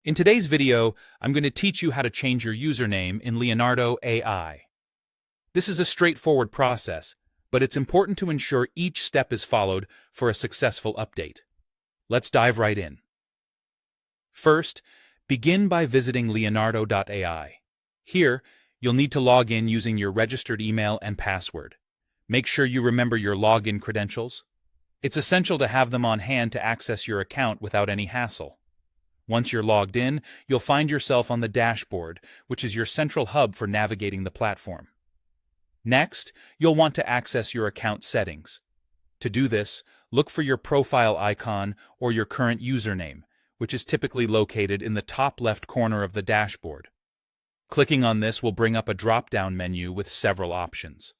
In today's video, I'm going to teach you how to change your username in Leonardo AI. This is a straightforward process, but it's important to ensure each step is followed for a successful update. Let's dive right in. First, begin by visiting Leonardo.ai. Here, you'll need to log in using your registered email and password. Make sure you remember your login credentials. It's essential to have them on hand to access your account without any hassle. Once you're logged in, you'll find yourself on the dashboard, which is your central hub for navigating the platform. Next, you'll want to access your account settings. To do this, look for your profile icon or your current username, which is typically located in the top left corner of the dashboard. Clicking on this will bring up a drop-down menu with several options.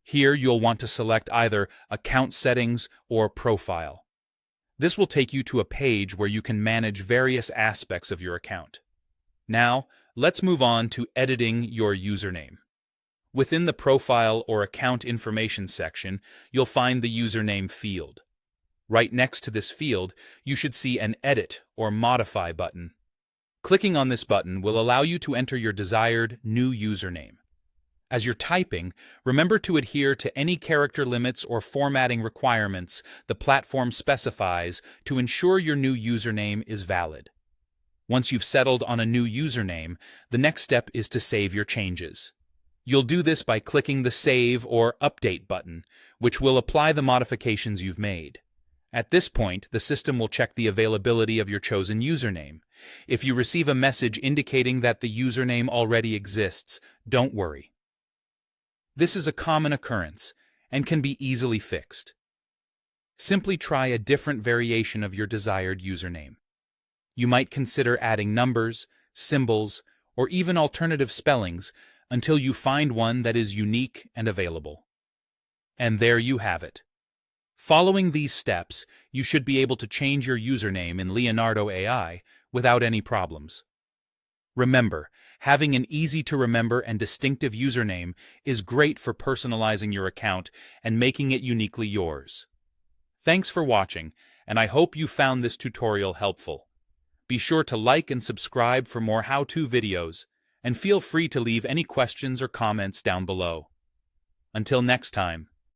Here, you'll want to select either Account Settings or Profile. This will take you to a page where you can manage various aspects of your account. Now, let's move on to editing your username. Within the Profile or Account Information section, you'll find the username field. Right next to this field, you should see an Edit or Modify button. Clicking on this button will allow you to enter your desired new username. As you're typing, remember to adhere to any character limits or formatting requirements the platform specifies to ensure your new username is valid. Once you've settled on a new username, the next step is to save your changes. You'll do this by clicking the Save or Update button, which will apply the modifications you've made. At this point, the system will check the availability of your chosen username. If you receive a message indicating that the username already exists, don't worry. This is a common occurrence and can be easily fixed. Simply try a different variation of your desired username. You might consider adding numbers, symbols, or even alternative spellings until you find one that is unique and available. And there you have it. Following these steps, you should be able to change your username in Leonardo AI without any problems. Remember, having an easy-to-remember and distinctive username is great for personalizing your account and making it uniquely yours. Thanks for watching, and I hope you found this tutorial helpful. Be sure to like and subscribe for more how-to videos, and feel free to leave any questions or comments down below. Until next time.